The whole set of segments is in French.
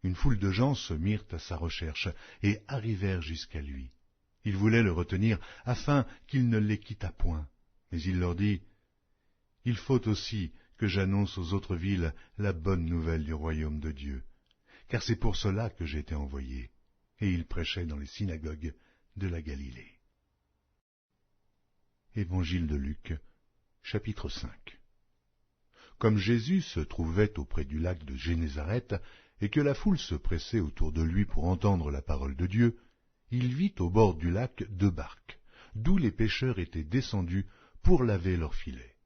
Une foule de gens se mirent à sa recherche et arrivèrent jusqu'à lui. Ils voulaient le retenir afin qu'il ne les quittât point. Mais il leur dit, « Il faut aussi que j'annonce aux autres villes la bonne nouvelle du royaume de Dieu, car c'est pour cela que j'ai été envoyé. » Et il prêchait dans les synagogues de la Galilée. Évangile de Luc, chapitre 5. Comme Jésus se trouvait auprès du lac de Génézareth, et que la foule se pressait autour de lui pour entendre la parole de Dieu, il vit au bord du lac 2 barques, d'où les pêcheurs étaient descendus pour laver leurs filets.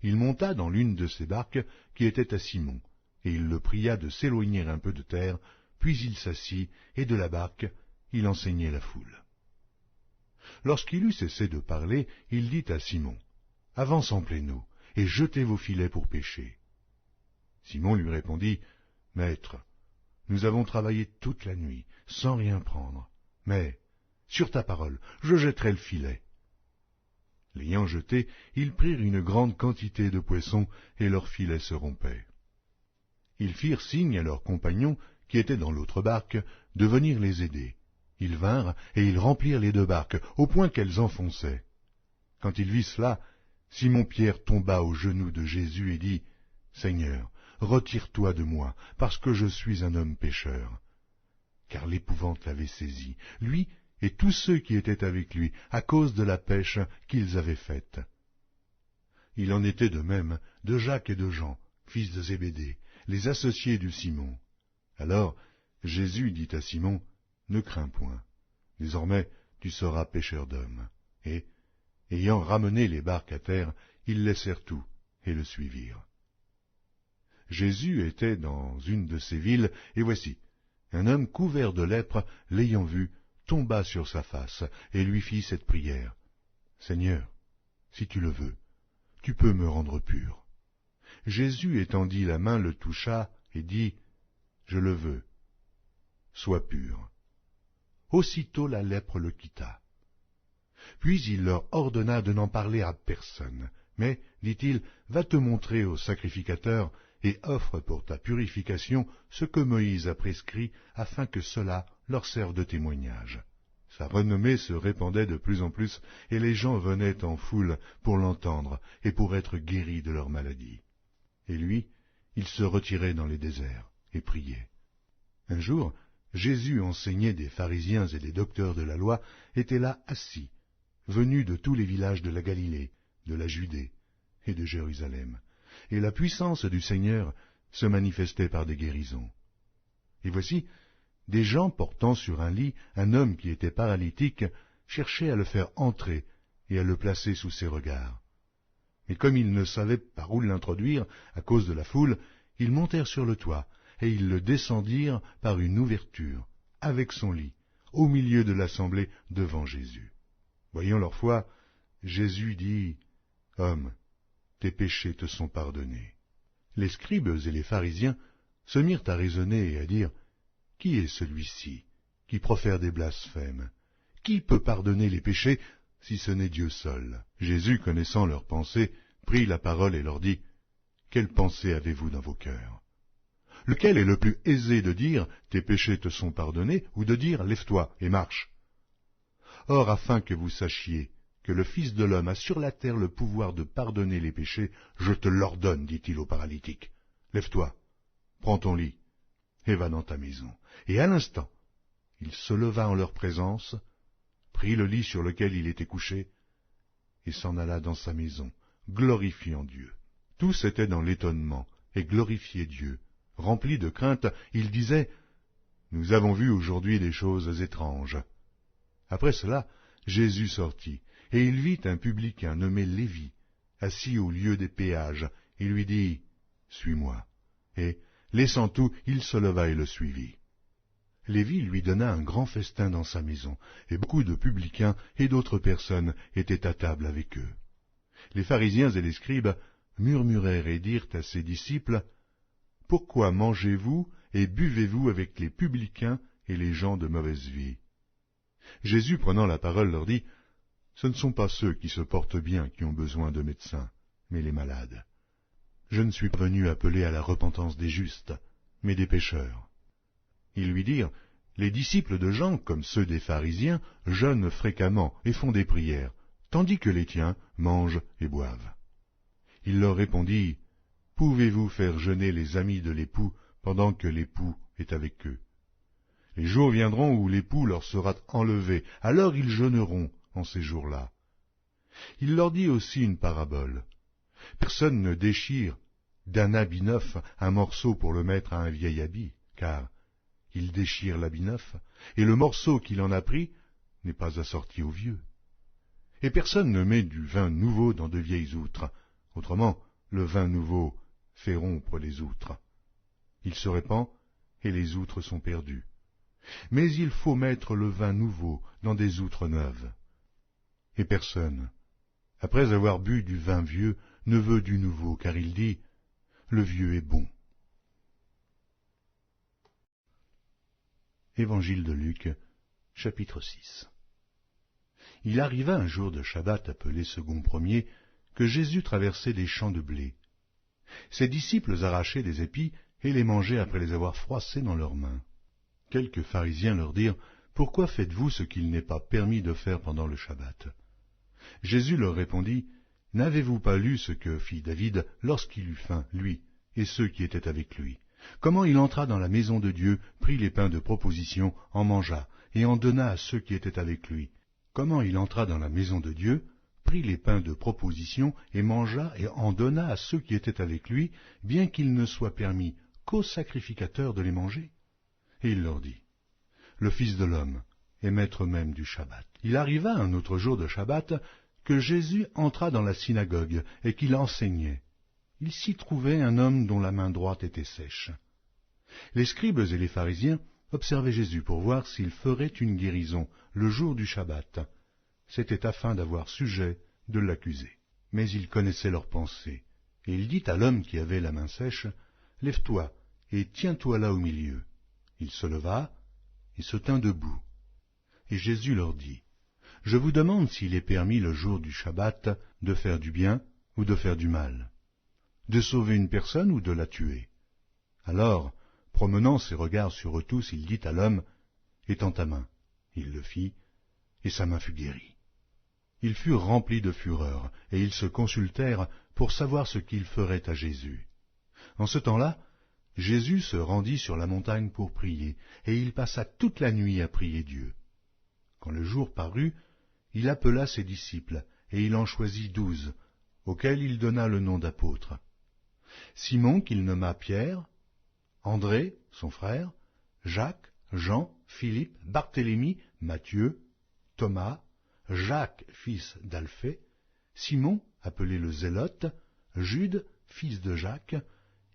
Il monta dans l'une de ces barques qui était à Simon, et il le pria de s'éloigner un peu de terre, puis il s'assit, et de la barque, il enseignait la foule. Lorsqu'il eut cessé de parler, il dit à Simon, « Avance en pleine eau, et jetez vos filets pour pêcher. » Simon lui répondit, « Maître, nous avons travaillé toute la nuit, sans rien prendre, mais, sur ta parole, je jetterai le filet. » L'ayant jeté, ils prirent une grande quantité de poissons, et leurs filets se rompaient. Ils firent signe à leurs compagnons, qui étaient dans l'autre barque, de venir les aider. Ils vinrent, et ils remplirent les 2 barques, au point qu'elles enfonçaient. Quand il vit cela, Simon-Pierre tomba aux genoux de Jésus et dit, « Seigneur, retire-toi de moi, parce que je suis un homme pécheur. » Car l'épouvante l'avait saisi, lui et tous ceux qui étaient avec lui, à cause de la pêche qu'ils avaient faite. Il en était de même de Jacques et de Jean, fils de Zébédée, les associés du Simon. Alors Jésus dit à Simon, « Ne crains point, désormais tu seras pêcheur d'hommes. » Et, ayant ramené les barques à terre, ils laissèrent tout et le suivirent. Jésus était dans une de ces villes, et voici, un homme couvert de lèpre, l'ayant vu, tomba sur sa face et lui fit cette prière, « Seigneur, si tu le veux, tu peux me rendre pur. » Jésus étendit la main, le toucha et dit, « Je le veux, sois pur. » Aussitôt la lèpre le quitta. Puis il leur ordonna de n'en parler à personne. Mais, dit-il, va te montrer au sacrificateur et offre pour ta purification ce que Moïse a prescrit afin que cela leur serve de témoignage. Sa renommée se répandait de plus en plus et les gens venaient en foule pour l'entendre et pour être guéris de leur maladie. Et lui, il se retirait dans les déserts et priait. Un jour, Jésus, enseigné des pharisiens et des docteurs de la loi, était là assis, venu de tous les villages de la Galilée, de la Judée et de Jérusalem, et la puissance du Seigneur se manifestait par des guérisons. Et voici, des gens portant sur un lit un homme qui était paralytique cherchaient à le faire entrer et à le placer sous ses regards. Mais comme ils ne savaient par où l'introduire à cause de la foule, ils montèrent sur le toit, et ils le descendirent par une ouverture, avec son lit, au milieu de l'assemblée devant Jésus. Voyant leur foi, Jésus dit, « Homme, tes péchés te sont pardonnés. » Les scribes et les pharisiens se mirent à raisonner et à dire, « Qui est celui-ci qui profère des blasphèmes? Qui peut pardonner les péchés si ce n'est Dieu seul ?» Jésus, connaissant leurs pensées, prit la parole et leur dit, « Quelle pensée avez-vous dans vos cœurs? Lequel est le plus aisé de dire « Tes péchés te sont pardonnés » ou de dire « Lève-toi et marche » Or, afin que vous sachiez que le Fils de l'homme a sur la terre le pouvoir de pardonner les péchés, je te l'ordonne, dit-il au paralytique. Lève-toi, prends ton lit, et va dans ta maison. Et à l'instant, il se leva en leur présence, prit le lit sur lequel il était couché, et s'en alla dans sa maison, glorifiant Dieu. Tous étaient dans l'étonnement, et glorifiaient Dieu. Remplis de crainte, ils disaient, « Nous avons vu aujourd'hui des choses étranges. » Après cela, Jésus sortit, et il vit un publicain nommé Lévi, assis au lieu des péages, et lui dit, « Suis-moi. » Et, laissant tout, il se leva et le suivit. Lévi lui donna un grand festin dans sa maison, et beaucoup de publicains et d'autres personnes étaient à table avec eux. Les pharisiens et les scribes murmurèrent et dirent à ses disciples, « Pourquoi mangez-vous et buvez-vous avec les publicains et les gens de mauvaise vie ?» Jésus, prenant la parole, leur dit, « Ce ne sont pas ceux qui se portent bien qui ont besoin de médecins, mais les malades. Je ne suis pas venu appeler à la repentance des justes, mais des pécheurs. » Ils lui dirent, les disciples de Jean, comme ceux des pharisiens, jeûnent fréquemment et font des prières, tandis que les tiens mangent et boivent. Il leur répondit, pouvez-vous faire jeûner les amis de l'époux pendant que l'époux est avec eux? Les jours viendront où l'époux leur sera enlevé, alors ils jeûneront en ces jours-là. Il leur dit aussi une parabole. Personne ne déchire d'un habit neuf un morceau pour le mettre à un vieil habit, car il déchire l'habit neuf, et le morceau qu'il en a pris n'est pas assorti au vieux. Et personne ne met du vin nouveau dans de vieilles outres, autrement le vin nouveau fait rompre les outres. Il se répand, et les outres sont perdues. Mais il faut mettre le vin nouveau dans des outres neuves. Et personne, après avoir bu du vin vieux, ne veut du nouveau, car il dit, le vieux est bon. Évangile de Luc, chapitre 6. Il arriva un jour de Shabbat appelé second premier, que Jésus traversait des champs de blé. Ses disciples arrachaient des épis et les mangeaient après les avoir froissés dans leurs mains. Quelques pharisiens leur dirent, « Pourquoi faites-vous ce qu'il n'est pas permis de faire pendant le Shabbat ?» Jésus leur répondit, « N'avez-vous pas lu ce que fit David lorsqu'il eut faim, lui, et ceux qui étaient avec lui? Comment il entra dans la maison de Dieu, prit les pains de proposition, en mangea, et en donna à ceux qui étaient avec lui. Comment il entra dans la maison de Dieu, prit les pains de proposition, et mangea, et en donna à ceux qui étaient avec lui, bien qu'il ne soit permis qu'aux sacrificateurs de les manger? Et il leur dit, le Fils de l'homme est maître même du Shabbat. Il arriva un autre jour de Shabbat que Jésus entra dans la synagogue et qu'il enseignait. Il s'y trouvait un homme dont la main droite était sèche. Les scribes et les pharisiens observaient Jésus pour voir s'il ferait une guérison le jour du Shabbat. C'était afin d'avoir sujet de l'accuser. Mais il connaissait leurs pensées, et il dit à l'homme qui avait la main sèche, « Lève-toi et tiens-toi là au milieu. » Il se leva et se tint debout. Et Jésus leur dit, « Je vous demande s'il est permis le jour du Shabbat de faire du bien ou de faire du mal, de sauver une personne ou de la tuer. » Alors, promenant ses regards sur eux tous, il dit à l'homme, « Étends ta main. » Il le fit, et sa main fut guérie. Ils furent remplis de fureur, et ils se consultèrent pour savoir ce qu'ils feraient à Jésus. En ce temps-là, Jésus se rendit sur la montagne pour prier, et il passa toute la nuit à prier Dieu. Quand le jour parut, il appela ses disciples, et il en choisit 12, auxquels il donna le nom d'apôtres. Simon, qu'il nomma Pierre, André, son frère, Jacques, Jean, Philippe, Barthélemy, Matthieu, Thomas, Jacques, fils d'Alphée, Simon, appelé le Zélote, Jude, fils de Jacques,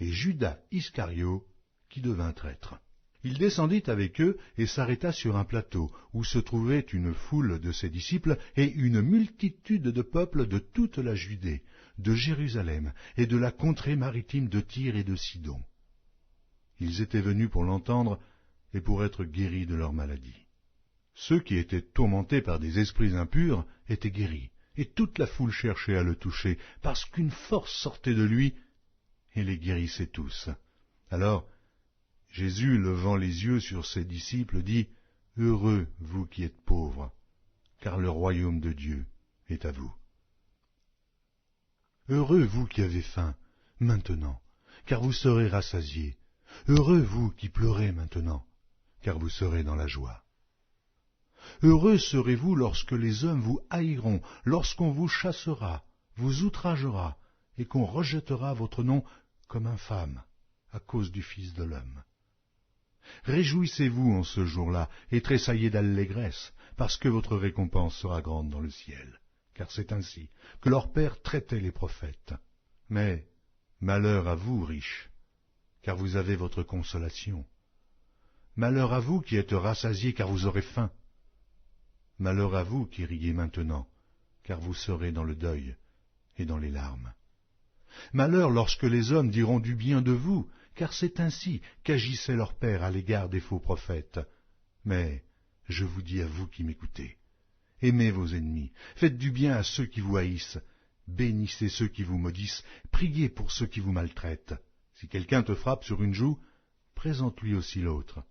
et Judas Iscario, qui devint traître. Il descendit avec eux et s'arrêta sur un plateau, où se trouvait une foule de ses disciples et une multitude de peuples de toute la Judée, de Jérusalem et de la contrée maritime de Tyr et de Sidon. Ils étaient venus pour l'entendre et pour être guéris de leur maladie. Ceux qui étaient tourmentés par des esprits impurs étaient guéris, et toute la foule cherchait à le toucher, parce qu'une force sortait de lui et les guérissait tous. Alors, Jésus, levant les yeux sur ses disciples, dit, « Heureux, vous qui êtes pauvres, car le royaume de Dieu est à vous. Heureux, vous qui avez faim, maintenant, car vous serez rassasiés. Heureux, vous qui pleurez maintenant, car vous serez dans la joie. Heureux serez-vous lorsque les hommes vous haïront, lorsqu'on vous chassera, vous outragera, et qu'on rejettera votre nom comme infâme à cause du Fils de l'homme. Réjouissez-vous en ce jour-là et tressaillez d'allégresse, parce que votre récompense sera grande dans le ciel, car c'est ainsi que leur Père traitait les prophètes. Mais malheur à vous, riches, car vous avez votre consolation. Malheur à vous qui êtes rassasiés, car vous aurez faim. Malheur à vous qui riez maintenant, car vous serez dans le deuil et dans les larmes. Malheur lorsque les hommes diront du bien de vous, car c'est ainsi qu'agissait leur Père à l'égard des faux prophètes. Mais je vous dis à vous qui m'écoutez, aimez vos ennemis, faites du bien à ceux qui vous haïssent, bénissez ceux qui vous maudissent, priez pour ceux qui vous maltraitent. Si quelqu'un te frappe sur une joue, présente-lui aussi l'autre.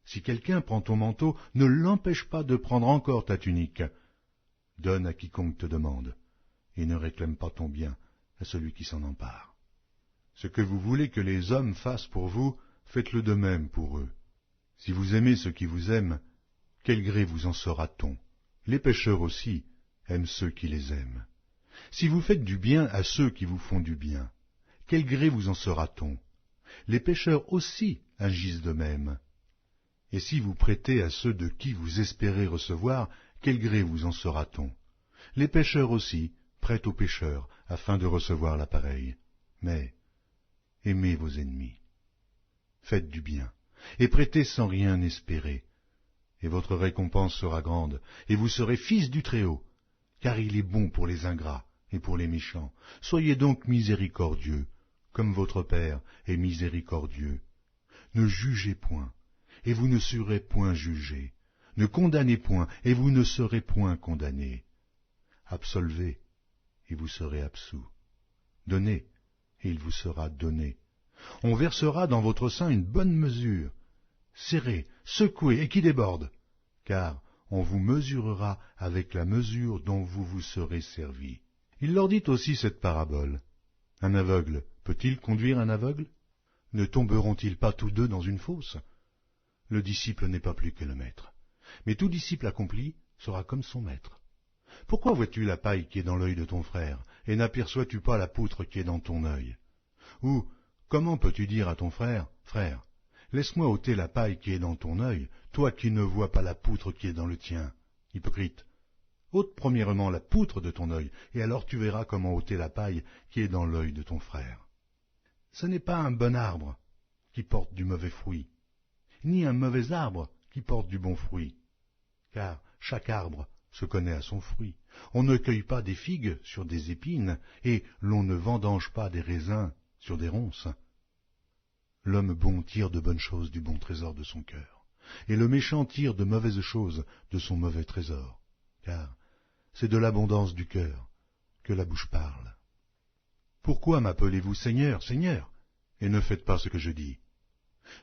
Si quelqu'un prend ton manteau, ne l'empêche pas de prendre encore ta tunique. Donne à quiconque te demande, et ne réclame pas ton bien à celui qui s'en empare. Ce que vous voulez que les hommes fassent pour vous, faites-le de même pour eux. Si vous aimez ceux qui vous aiment, quel gré vous en sera-t-on? Les pécheurs aussi aiment ceux qui les aiment. Si vous faites du bien à ceux qui vous font du bien, quel gré vous en sera-t-on? Les pécheurs aussi agissent de même. Et si vous prêtez à ceux de qui vous espérez recevoir, quel gré vous en sera-t-on? Les pécheurs aussi prêtent aux pécheurs, afin de recevoir la pareille. Mais aimez vos ennemis. Faites du bien, et prêtez sans rien espérer. Et votre récompense sera grande, et vous serez fils du Très-Haut, car il est bon pour les ingrats et pour les méchants. Soyez donc miséricordieux, comme votre Père est miséricordieux. Ne jugez point, et vous ne serez point jugés. Ne condamnez point, et vous ne serez point condamnés. Absolvez, et vous serez absous. Donnez, et il vous sera donné. On versera dans votre sein une bonne mesure, serrée, secouée et qui déborde, car on vous mesurera avec la mesure dont vous vous serez servis. Il leur dit aussi cette parabole. Un aveugle peut-il conduire un aveugle? Ne tomberont-ils pas tous deux dans une fosse? Le disciple n'est pas plus que le maître, mais tout disciple accompli sera comme son maître. Pourquoi vois-tu la paille qui est dans l'œil de ton frère, et n'aperçois-tu pas la poutre qui est dans ton œil? Ou comment peux-tu dire à ton frère, « Frère, laisse-moi ôter la paille qui est dans ton œil, toi qui ne vois pas la poutre qui est dans le tien ?» Hypocrite, ôte premièrement la poutre de ton œil, et alors tu verras comment ôter la paille qui est dans l'œil de ton frère. Ce n'est pas un bon arbre qui porte du mauvais fruit, ni un mauvais arbre qui porte du bon fruit, car chaque arbre se connaît à son fruit. On ne cueille pas des figues sur des épines, et l'on ne vendange pas des raisins sur des ronces. L'homme bon tire de bonnes choses du bon trésor de son cœur, et le méchant tire de mauvaises choses de son mauvais trésor, car c'est de l'abondance du cœur que la bouche parle. Pourquoi m'appelez-vous Seigneur, Seigneur, et ne faites pas ce que je dis?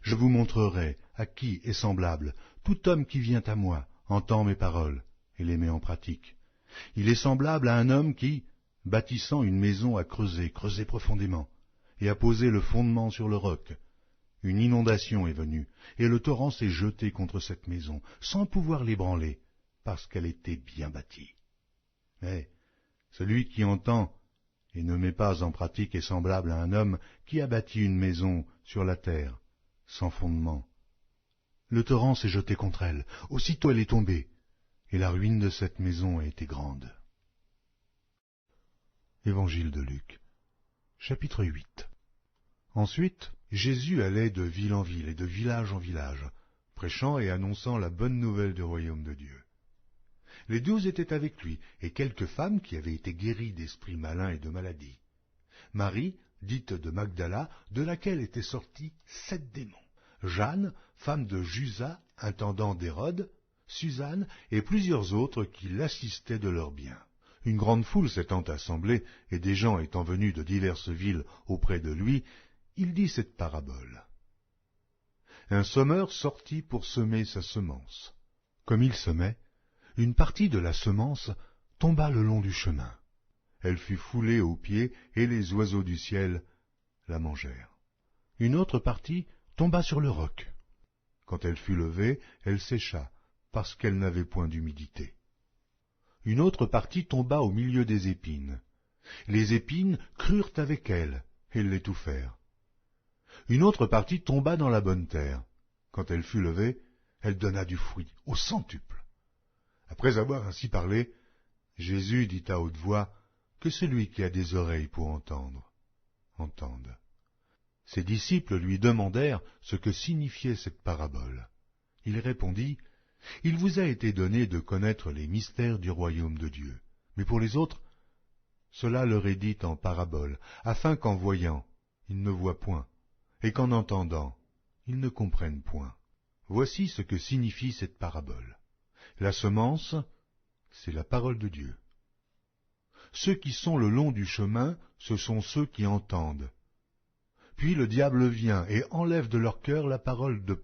Je vous montrerai à qui est semblable tout homme qui vient à moi, entend mes paroles et les met en pratique. Il est semblable à un homme qui, bâtissant une maison, a creusé profondément, et a posé le fondement sur le roc. Une inondation est venue, et le torrent s'est jeté contre cette maison, sans pouvoir l'ébranler, parce qu'elle était bien bâtie. Mais celui qui entend et ne met pas en pratique est semblable à un homme qui a bâti une maison sur la terre, sans fondement. Le torrent s'est jeté contre elle, aussitôt elle est tombée, et la ruine de cette maison a été grande. Évangile de Luc, chapitre 8. Ensuite, Jésus allait de ville en ville et de village en village, prêchant et annonçant la bonne nouvelle du royaume de Dieu. Les 12 étaient avec lui, et quelques femmes qui avaient été guéries d'esprits malins et de maladies. Marie, dite de Magdala, de laquelle étaient sortis 7 démons. Jeanne, femme de Jusa, intendant d'Hérode, Suzanne et plusieurs autres qui l'assistaient de leurs biens. Une grande foule s'étant assemblée, et des gens étant venus de diverses villes auprès de lui, il dit cette parabole. Un semeur sortit pour semer sa semence. Comme il semait, une partie de la semence tomba le long du chemin. Elle fut foulée aux pieds, et les oiseaux du ciel la mangèrent. Une autre partie tomba sur le roc. Quand elle fut levée, elle sécha, parce qu'elle n'avait point d'humidité. Une autre partie tomba au milieu des épines. Les épines crurent avec elle, et l'étouffèrent. Une autre partie tomba dans la bonne terre. Quand elle fut levée, elle donna du fruit, au centuple. Après avoir ainsi parlé, Jésus dit à haute voix, que celui qui a des oreilles pour entendre, entende. Ses disciples lui demandèrent ce que signifiait cette parabole. Il répondit, « Il vous a été donné de connaître les mystères du royaume de Dieu. Mais pour les autres, cela leur est dit en parabole, afin qu'en voyant, ils ne voient point, et qu'en entendant, ils ne comprennent point. Voici ce que signifie cette parabole. La semence, c'est la parole de Dieu. Ceux qui sont le long du chemin, ce sont ceux qui entendent. Puis le diable vient et enlève de leur cœur la parole de peur,